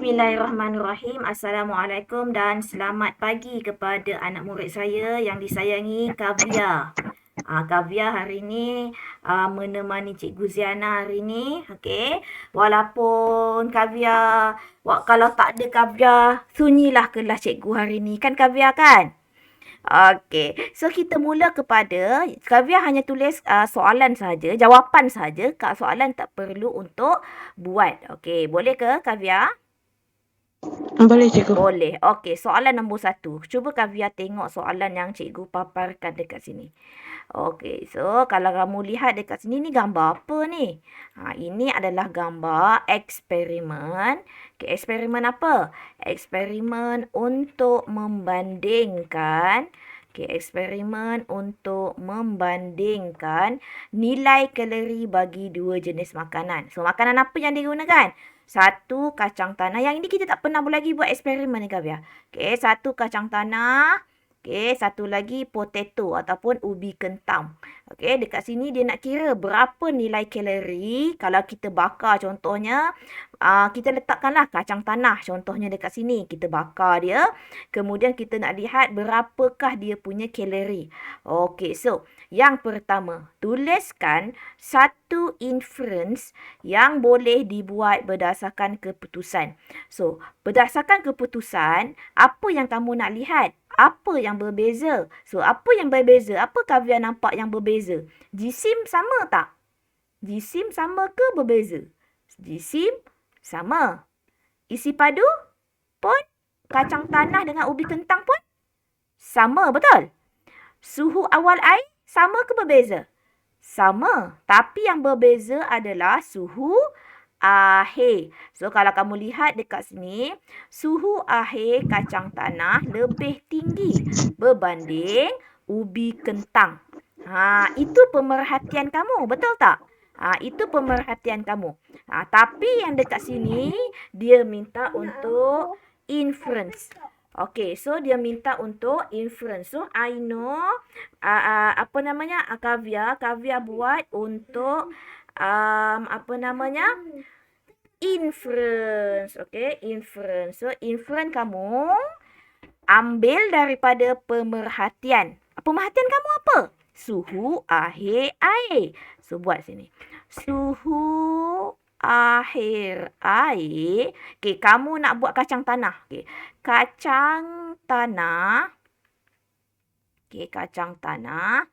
Bismillahirrahmanirrahim. Assalamualaikum dan selamat pagi kepada anak murid saya yang disayangi Kavia. Kavia hari ini menemani Cikgu Ziana hari ini. Okey. Walaupun Kavia, kalau tak ada Kavia, sunyilah kelas Cikgu hari ini. Kan Kavia kan? Okey. So kita mula kepada Kavia hanya tulis soalan saja, jawapan saja. Soalan tak perlu untuk buat. Okey, boleh ke Kavia? Boleh, cikgu. Boleh. Okey, soalan nombor 1. Cuba Kavia tengok soalan yang cikgu paparkan dekat sini. Okey, so kalau kamu lihat dekat sini, ni gambar apa ni? Ini adalah gambar eksperimen. Okey, eksperimen apa? Eksperimen untuk membandingkan. Okey, eksperimen untuk membandingkan nilai kalori bagi dua jenis makanan. So, makanan apa yang digunakan? Satu, kacang tanah. Yang ini kita tak pernah lagi buat eksperimen ni, Kavia. Okey, satu kacang tanah. Okey, satu lagi potato ataupun ubi kentang. Okey, dekat sini dia nak kira berapa nilai kalori kalau kita bakar contohnya. Kita letakkanlah kacang tanah contohnya dekat sini. Kita bakar dia. Kemudian kita nak lihat berapakah dia punya kalori. Okey, so yang pertama, tuliskan satu inference yang boleh dibuat berdasarkan keputusan. So, berdasarkan keputusan, apa yang kamu nak lihat? Apa yang berbeza? So, apa yang berbeza? Apa Kavia nampak yang berbeza? Jisim sama tak? Jisim sama ke berbeza? Jisim sama. Isi padu pun, kacang tanah dengan ubi kentang pun sama, betul? Suhu awal air sama ke berbeza? Sama. Tapi yang berbeza adalah suhu akhir. So, kalau kamu lihat dekat sini, suhu akhir kacang tanah lebih tinggi berbanding ubi kentang. Itu pemerhatian kamu, betul tak? Itu pemerhatian kamu. Tapi yang dekat sini, dia minta untuk inference. Okay, so dia minta untuk inference. So, I know, Kavia buat untuk, inference. Okay, inference. So, inference kamu ambil daripada pemerhatian. Pemerhatian kamu apa? Suhu akhir air. So, buat sini. Suhu akhir air. Okay, kamu nak buat kacang tanah. Okay, kacang tanah. Okay, kacang tanah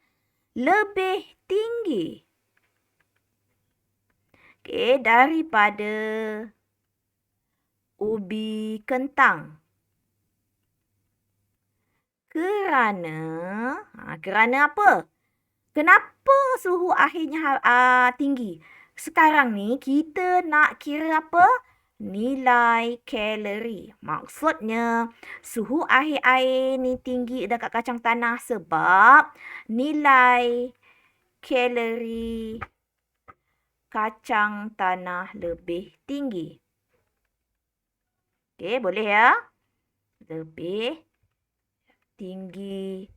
lebih tinggi. Okay, daripada ubi kentang. Kerana apa? Kenapa suhu akhirnya tinggi? Sekarang ni kita nak kira apa? Nilai kalori. Maksudnya suhu akhir air ni tinggi dekat kacang tanah sebab nilai kalori kacang tanah lebih tinggi. Okey, boleh ya? Lebih tinggi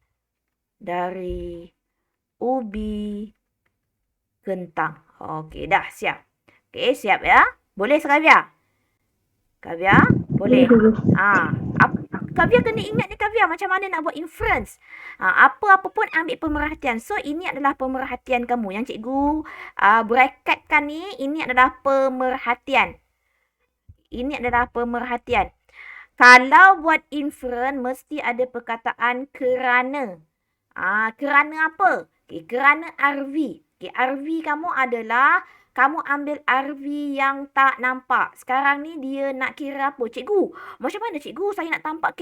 dari ubi kentang. Okey, dah siap. Okey, siap ya? Boleh Kavia? Kavia? Boleh. Kavia kena ingat ni Kavia macam mana nak buat inference. Apa-apa pun ambil pemerhatian. So, ini adalah pemerhatian kamu. Yang cikgu bracketkan ni, ini adalah pemerhatian. Ini adalah pemerhatian. Kalau buat inference, mesti ada perkataan kerana. Kerana apa? Okay, kerana RV. Okay, RV kamu adalah, kamu ambil RV yang tak nampak. Sekarang ni dia nak kira apa? Cikgu, macam mana cikgu saya nak tampak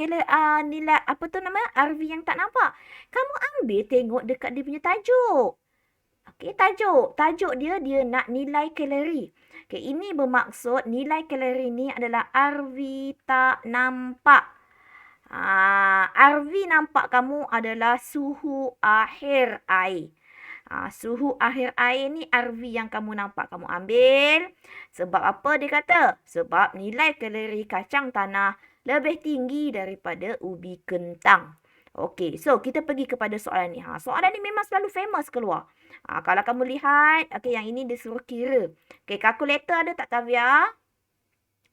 nilai, RV yang tak nampak? Kamu ambil tengok dekat dia punya tajuk. Okay, tajuk. Tajuk dia nak nilai kalori. Okay, ini bermaksud nilai kalori ni adalah RV tak nampak. RV nampak kamu adalah suhu akhir air. Suhu akhir air ni RV yang kamu nampak. Kamu ambil. Sebab apa dia kata? Sebab nilai kalori kacang tanah lebih tinggi daripada ubi kentang. Okey, so kita pergi kepada soalan ni. Soalan ni memang selalu famous keluar. Kalau kamu lihat, okey, yang ini dia suruh kira. Okey, kalkulator ada tak Kavia?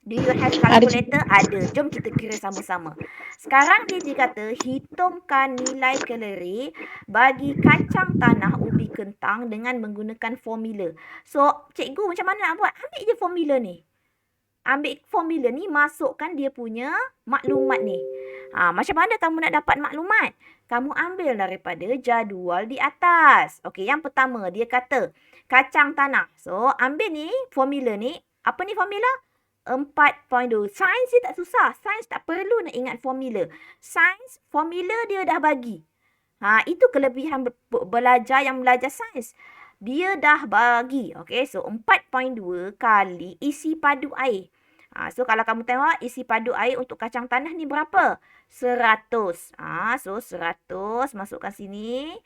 Do you have Ada cikgu. calculator? Ada. Jom kita kira sama-sama. Sekarang dia kata hitungkan nilai kalori bagi kacang tanah ubi kentang dengan menggunakan formula. So, cikgu macam mana nak buat? Ambil je formula ni. Ambil formula ni, masukkan dia punya maklumat ni. Macam mana kamu nak dapat maklumat? Kamu ambil daripada jadual di atas. Okey, yang pertama dia kata kacang tanah. So, ambil ni formula ni. Apa ni formula? 4.2. Sains dia tak susah. Sains tak perlu nak ingat formula. Sains, formula dia dah bagi. Itu kelebihan belajar yang belajar sains. Dia dah bagi. Okay, so 4.2 kali isi padu air. So kalau kamu tengok isi padu air untuk kacang tanah ni berapa? 100. So 100 masukkan sini.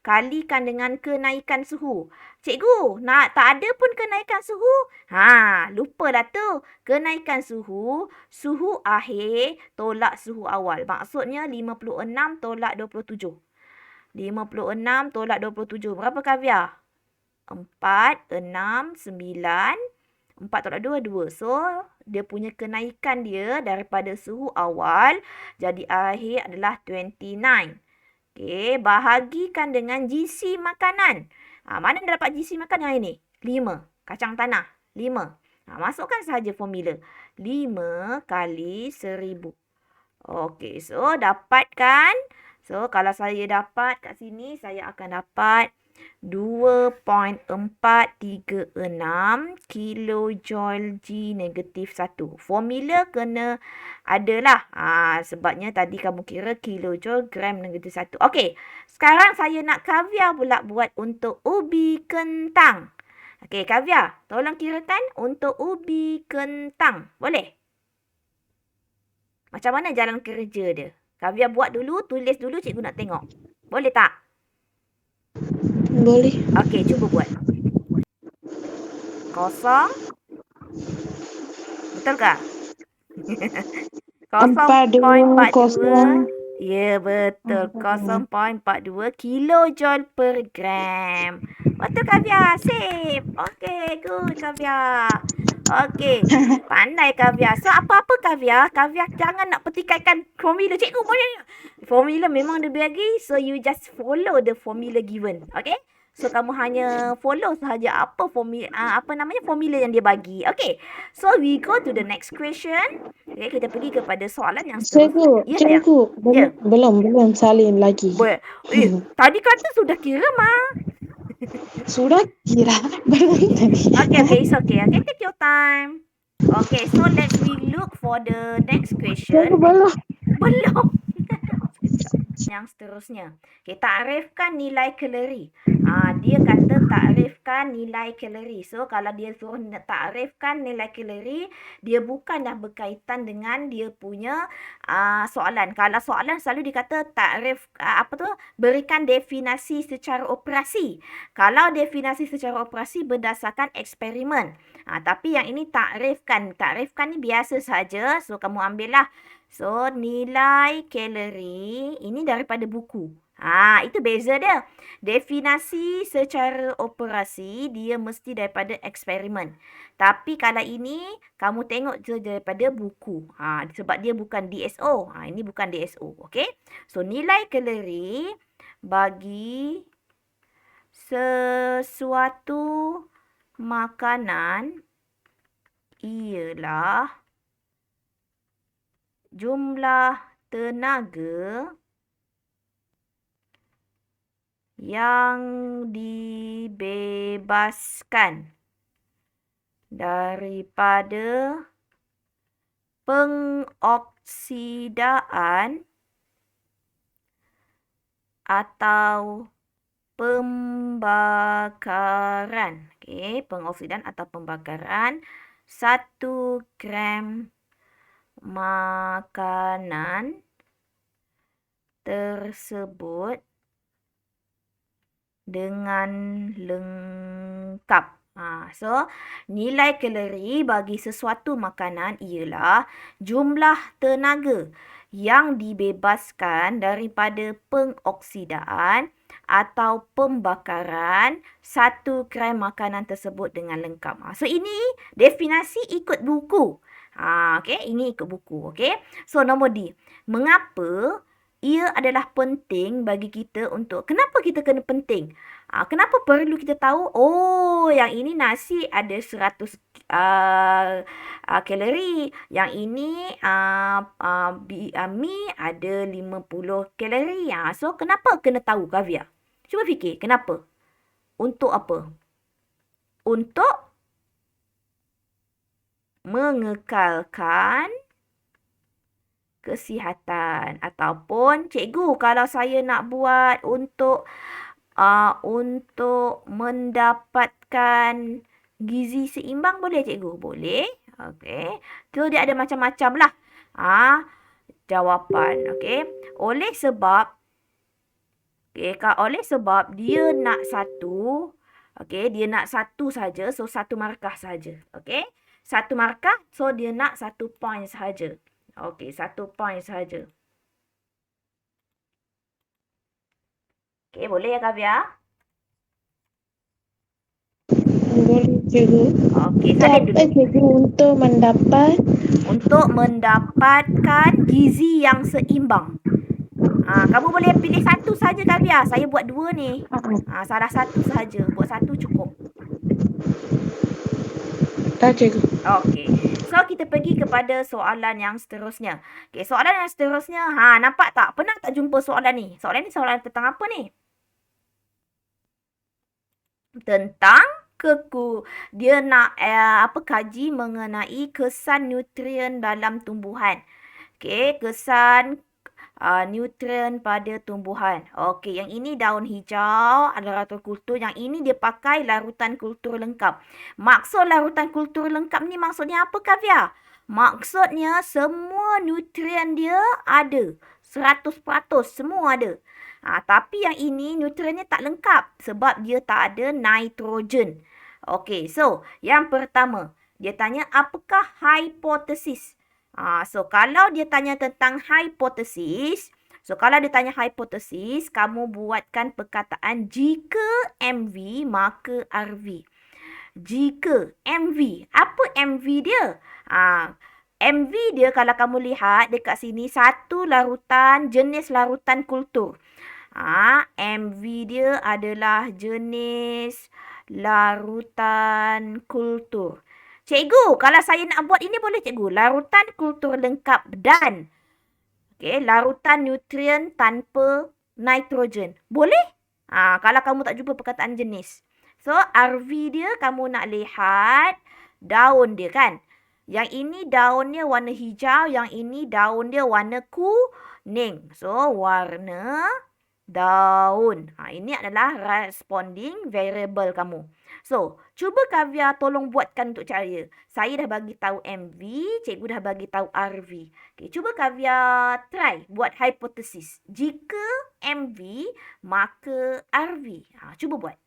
Kalikan dengan kenaikan suhu. Cikgu, tak ada pun kenaikan suhu. Lupa dah tu. Kenaikan suhu, suhu akhir tolak suhu awal. Maksudnya 56 tolak 27. 56 tolak 27. Berapa Kavya? 4, 6, 9. 4 tolak 2, 2. So, dia punya kenaikan dia daripada suhu awal jadi akhir adalah 29. Okey, bahagikan dengan GC makanan. Mana dia dapat GC makanan yang ini? 5. Kacang tanah. 5. Masukkan sahaja formula. 5 kali 1000. Okey, so dapatkan. So, kalau saya dapat kat sini, saya akan dapat 2.436 kilojoule G negatif 1. Formula kena adalah. Sebabnya tadi kamu kira kilojoule gram negatif 1. Okey, sekarang saya nak Kavya pula buat untuk ubi kentang. Okey, Kavya, tolong kirakan untuk ubi kentang. Boleh? Macam mana jalan kerja dia? Kavya buat dulu, tulis dulu, cikgu nak tengok. Boleh tak? Boleh. Okey, cuba buat. 0. Betul ke? 0.42. Ya, betul. 0.42 kilojoule per gram. Betul Kavya? Sip. Okey, good Kavya. Okey. Pandai Kavya. So, apa-apa Kavya? Kavya jangan nak petikaikan formula. Cikgu boleh. Formula memang dia bagi. So, you just follow the formula given. Okay? So, kamu hanya follow sahaja apa formula yang dia bagi. Okay. So, we go to the next question. Okay, kita pergi kepada soalan yang Cikgu, cikgu. Belum salin lagi. Tadi kata sudah kira, Ma. Sudah kira. Belum tadi. Okay, it's okay. Okay, take your time. Okay, so let's look for the next question. Belum. Yang seterusnya. Okay, takrifkan nilai kalori. Dia kata takrifkan nilai kalori. So, kalau dia suruh takrifkan nilai kalori, dia bukan dah berkaitan dengan dia punya soalan. Kalau soalan selalu dikata takrif, berikan definisi secara operasi. Kalau definisi secara operasi berdasarkan eksperimen. Tapi yang ini takrifkan. Takrifkan ni biasa saja. So, kamu ambillah. So, nilai kalori ini daripada buku. Itu beza dia. Definisi secara operasi, dia mesti daripada eksperimen. Tapi kalau ini, kamu tengok je daripada buku. Sebab dia bukan DSO. Ini bukan DSO. Okay? So, nilai kalori bagi sesuatu makanan ialah jumlah tenaga yang dibebaskan daripada pengoksidaan atau pembakaran. Okey, pengoksidaan atau pembakaran 1 gram makanan tersebut dengan lengkap. So, nilai kalori bagi sesuatu makanan ialah jumlah tenaga yang dibebaskan daripada pengoksidaan atau pembakaran 1 gram makanan tersebut dengan lengkap. So, ini definisi ikut buku. Okey, ini ikut buku. Okey. So, nombor D. Mengapa ia adalah penting bagi kita untuk kenapa kita kena penting? Kenapa perlu kita tahu? Oh, yang ini nasi ada 100 kalori. Yang ini mi ada 50 kalori. So, kenapa kena tahu, Kavya? Cuba fikir, kenapa? Untuk apa? Untuk mengekalkan kesihatan. Ataupun cikgu, kalau saya nak buat untuk mendapatkan gizi seimbang, boleh cikgu? Boleh. Okey. Tu dia ada macam-macam lah jawapan. Okey. Oleh sebab dia nak satu. Okey, dia nak satu saja. So, satu markah saja. Okey. Satu markah. So, dia nak 1 point saja. Okey, 1 point saja. Okey, boleh ya, Kavya? Boleh cikgu. Okey, salin dulu. Apa cikgu Untuk mendapatkan gizi yang seimbang. Kamu boleh pilih satu saja, Kavya. Saya buat 2 ni. Salah satu saja. Buat 1 cukup. Dah cikgu. Okey. So, kita pergi kepada soalan yang seterusnya. Okey, soalan yang seterusnya. Nampak tak? Pernah tak jumpa soalan ni? Soalan ni soalan tentang apa ni? Tentang dia nak kaji mengenai kesan nutrien dalam tumbuhan. Okey, kesan nutrien pada tumbuhan. Okey, yang ini daun hijau adalah larutan kultur. Yang ini dia pakai larutan kultur lengkap. Maksud larutan kultur lengkap ni maksudnya apa, Kavya? Maksudnya semua nutrien dia ada. 100% semua ada. Tapi yang ini nutriennya tak lengkap sebab dia tak ada nitrogen. Okey, so yang pertama, dia tanya apakah hipotesis? So, kalau dia tanya tentang hipotesis, kamu buatkan perkataan jika MV, maka RV. Jika MV, apa MV dia? MV dia kalau kamu lihat dekat sini, satu larutan, jenis larutan kultur. MV dia adalah jenis larutan kultur. Cikgu, kalau saya nak buat ini boleh cikgu? Larutan kultur lengkap dan larutan nutrien tanpa nitrogen. Boleh? Kalau kamu tak jumpa perkataan jenis. So, RV dia kamu nak lihat daun dia kan? Yang ini daunnya warna hijau, yang ini daun dia warna kuning. So, warna daun. Ini adalah responding variable kamu. So, cuba Kavya tolong buatkan untuk saya. Saya dah bagi tahu MV, cikgu dah bagi tahu RV. Okey, cuba Kavya try buat hipotesis. Jika MV, maka RV. Cuba buat.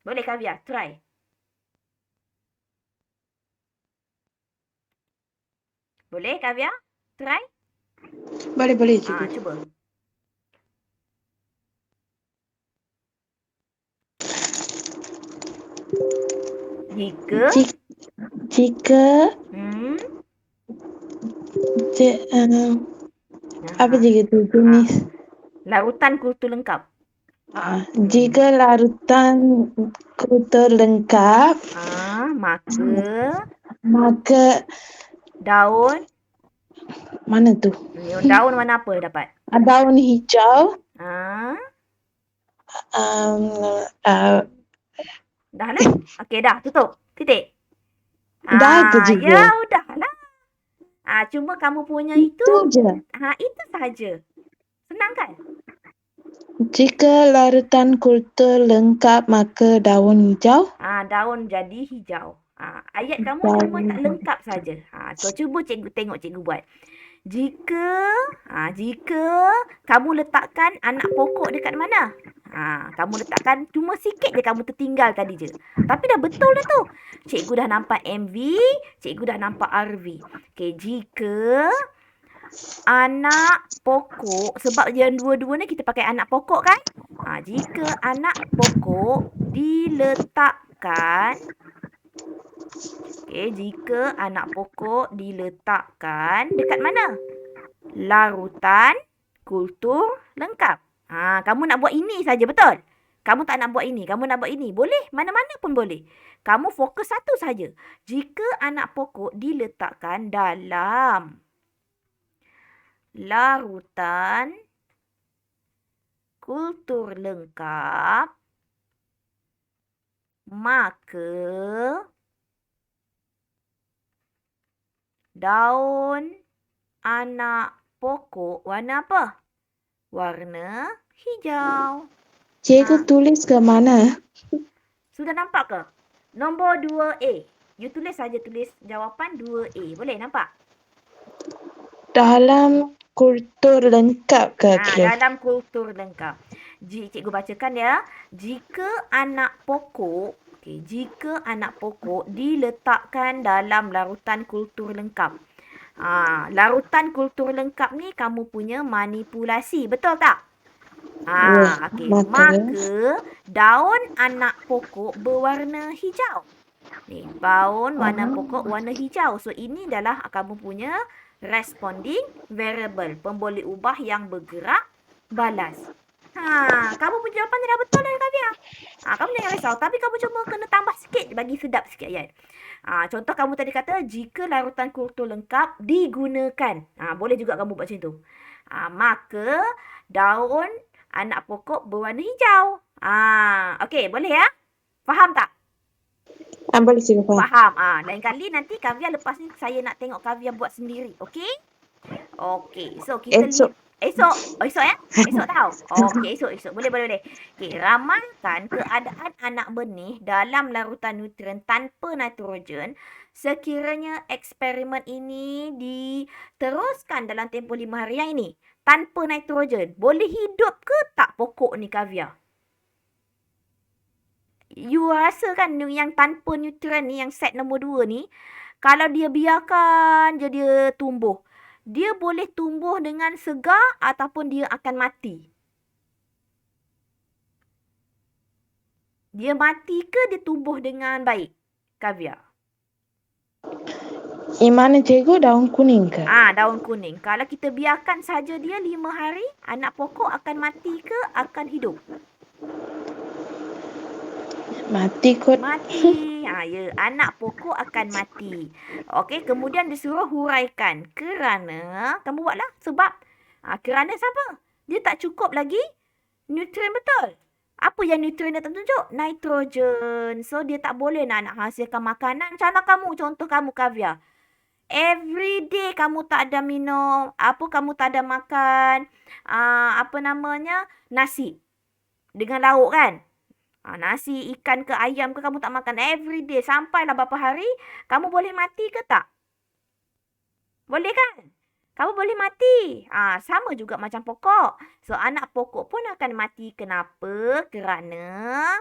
Boleh Kavya try. Boleh Kavya try? Boleh cikgu. Cuba. Jika apa jika tu jenis larutan kultur lengkap. Jika larutan kultur lengkap, maka daun mana tu? Daun warna apa dapat? Daun hijau. Dah lah. Okey, dah. Tutup. Titik. Dah ke juga? Ya, udah lah. Cuma kamu punya itu je. Itu saja. Senang kan? Jika larutan kultur lengkap, maka daun hijau. Daun jadi hijau. Ayat kamu cuma tak lengkap saja. So, cuba cikgu tengok cikgu buat. Jika kamu letakkan anak pokok dekat mana? Kamu letakkan cuma sikit je kamu tertinggal tadi je. Tapi dah betul dah tu. Cikgu dah nampak MV, cikgu dah nampak RV. Okey, jika anak pokok, sebab yang dua-dua ni kita pakai anak pokok kan? Jika anak pokok diletakkan Okey, jika anak pokok diletakkan dekat mana? Larutan kultur lengkap. Kamu nak buat ini saja, betul? Kamu tak nak buat ini, kamu nak buat ini. Boleh, mana-mana pun boleh. Kamu fokus satu saja. Jika anak pokok diletakkan dalam larutan kultur lengkap, maka daun anak pokok warna apa? Warna hijau. Cikgu tulis ke mana? Sudah nampak ke? Nombor 2A. You tulis saja, tulis jawapan 2A. Boleh nampak? Dalam kultur lengkap ke? Dalam kultur lengkap. Cikgu bacakan ya. Jika anak pokok diletakkan dalam larutan kultur lengkap. Larutan kultur lengkap ni kamu punya manipulasi, betul tak? Okey. Maka daun anak pokok berwarna hijau. Ni, daun warna pokok warna hijau. So ini adalah kamu punya responding variable, pemboleh ubah yang bergerak balas. Kamu punya jawapan dah betul lah, Kavia. Kamu jangan risau, tapi kamu cuma kena tambah sikit, bagi sedap sikit ayat. Contoh kamu tadi kata, jika larutan kultur lengkap digunakan. Boleh juga kamu buat macam tu. Maka daun anak pokok berwarna hijau. Okey, boleh ya? Faham tak? Boleh cikgu faham. Faham. Lain kali nanti Kavia lepas ni saya nak tengok Kavia buat sendiri. Okey? Okey. So kita Esok ya? Esok tahu? Okey, esok. Boleh. Okey, ramalkan keadaan anak benih dalam larutan nutrien tanpa nitrogen sekiranya eksperimen ini diteruskan dalam tempoh 5 hari yang ini tanpa nitrogen. Boleh hidup ke tak pokok ni, Kavia? You rasa kan yang tanpa nutrien ni, yang set nombor 2 ni, kalau dia biarkan je dia tumbuh, dia boleh tumbuh dengan segar ataupun dia akan mati? Dia mati ke dia tumbuh dengan baik, Kavia? Mana cikgu, daun kuning ke? Daun kuning. Kalau kita biarkan saja dia 5 hari, anak pokok akan mati ke akan hidup? Mati kot. Mati. Ya, anak pokok akan mati. Okey, kemudian disuruh huraikan. Kerana, kamu buatlah sebab. Kerana siapa? Dia tak cukup lagi nutrien, betul? Apa yang nutrien dia tak tunjuk? Nitrogen. So, dia tak boleh nak hasilkan makanan. Contoh kamu, Kavia. Every day kamu tak ada minum, kamu tak ada makan, nasi dengan lauk kan? Nasi, ikan ke ayam ke kamu tak makan every day. Sampailah berapa hari, kamu boleh mati ke tak? Boleh kan? Kamu boleh mati. Sama juga macam pokok. So, anak pokok pun akan mati. Kenapa? Kerana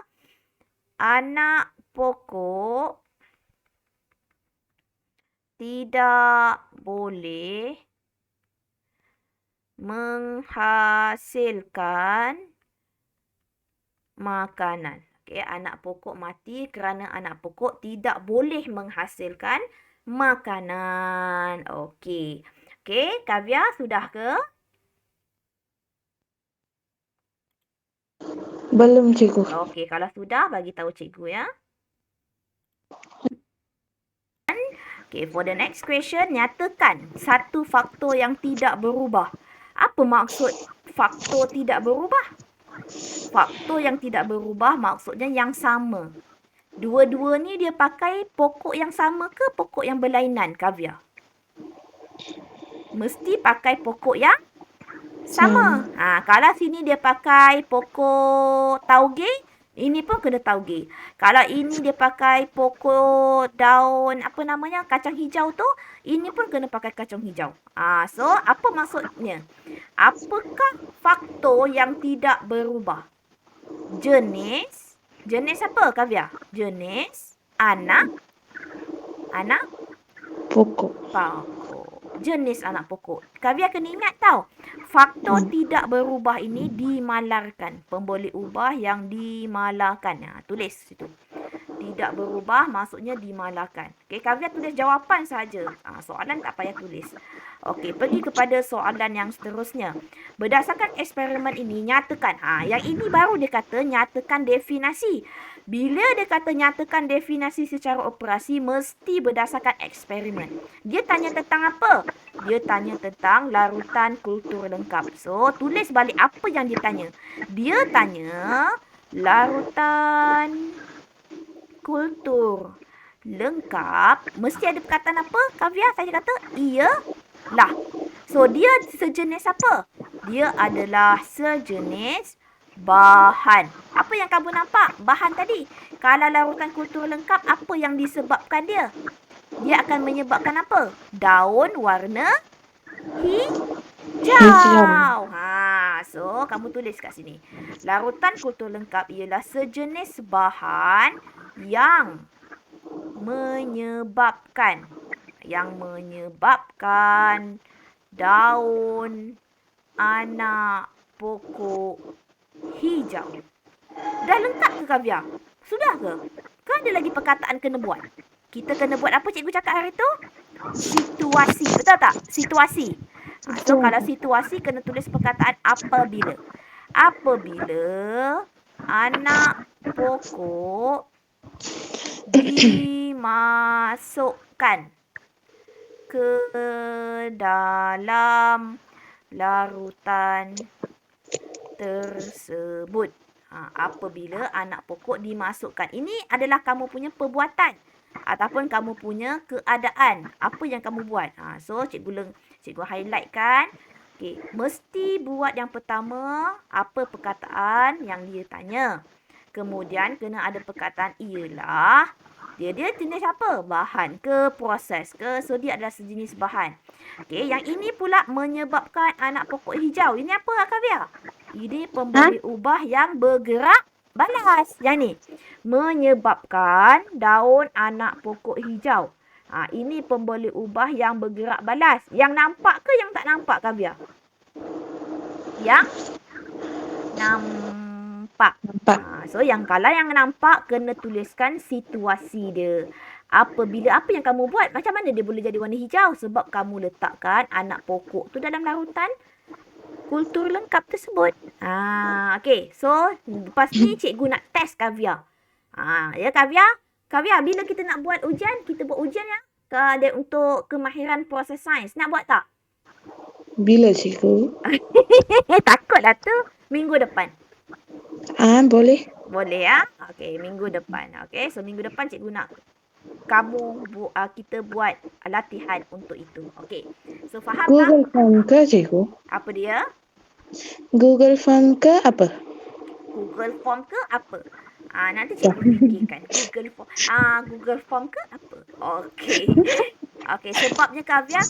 anak pokok tidak boleh menghasilkan makanan. Okey, anak pokok mati kerana anak pokok tidak boleh menghasilkan makanan. Okey, Kavia sudah ke? Belum cikgu. Okey, kalau sudah bagi tahu cikgu ya. Okay, for the next question, nyatakan satu faktor yang tidak berubah. Apa maksud faktor tidak berubah? Faktor yang tidak berubah maksudnya yang sama. Dua-dua ni dia pakai pokok yang sama ke pokok yang berlainan, Kavia? Mesti pakai pokok yang sama. Kalau sini dia pakai pokok tauge, ini pun kena tauge. Kalau ini dia pakai pokok daun, kacang hijau tu, ini pun kena pakai kacang hijau. So, apa maksudnya? Apakah faktor yang tidak berubah? Jenis apa, Kavia? Jenis anak Pokok. Jenis anak pokok. Kavia kena ingat tau. Faktor tidak berubah ini dimalarkan. Pemboleh ubah yang dimalarkan. Tulis situ. Tidak berubah maksudnya dimalahkan. Okey, Kavya tulis jawapan saja. Soalan tak payah tulis. Okey, pergi kepada soalan yang seterusnya. Berdasarkan eksperimen ini, nyatakan. Yang ini baru dia kata nyatakan definisi. Bila dia kata nyatakan definisi secara operasi, mesti berdasarkan eksperimen. Dia tanya tentang apa? Dia tanya tentang larutan kultur lengkap. So, tulis balik apa yang dia tanya. Dia tanya larutan kultur lengkap mesti ada perkataan apa? Kavya, saya kata ialah. So, dia sejenis apa? Dia adalah sejenis bahan. Apa yang kamu nampak? Bahan tadi. Kalau larutan kultur lengkap, apa yang disebabkan dia? Dia akan menyebabkan apa? Daun warna hijau. So kamu tulis kat sini. Larutan kultur lengkap ialah sejenis bahan yang menyebabkan daun anak pokok hijau. Dah lengkap ke, Kavya? Sudah ke? Kan ada lagi perkataan kena buat. Kita kena buat apa cikgu cakap hari tu? Situasi. Betul tak? Situasi. So, kalau situasi kena tulis perkataan apabila. Apabila anak pokok dimasukkan ke dalam larutan tersebut. Apabila anak pokok dimasukkan. Ini adalah kamu punya perbuatan ataupun kamu punya keadaan. Apa yang kamu buat. So, cikgu highlightkan. Okay, mesti buat yang pertama, apa perkataan yang dia tanya. Kemudian, kena ada perkataan ialah. Dia jenis apa? Bahan ke, proses ke. So, dia adalah sejenis bahan. Okay, yang ini pula menyebabkan anak pokok hijau. Ini apa, Kavya? Ini pemberi ubah yang bergerak balas. Yang ni. Menyebabkan daun anak pokok hijau. Ini pemberi ubah yang bergerak balas. Yang nampak ke yang tak nampak, Kavya? Yang nampak. So, kalau yang nampak, kena tuliskan situasi dia. Apabila apa yang kamu buat, macam mana dia boleh jadi warna hijau? Sebab kamu letakkan anak pokok tu dalam larutan kultur lengkap tersebut. Okay. So, lepas ni cikgu nak test Kavya. Ya, Kavya? Kavya, bila kita nak buat ujian, kita buat ujian ya? Untuk kemahiran proses sains. Nak buat tak? Bila cikgu? Takutlah tu. Minggu depan. Boleh. Boleh ya? Okay, minggu depan. Okay, so minggu depan cikgu nak kita buat latihan untuk itu. Okay. So, faham Google tak? Form ke cikgu? Apa dia? Google Form ke apa? Google Form ke apa? Nanti cikgu fikirkan. Google Form ke apa? Okay. Okay, sebabnya Kavya,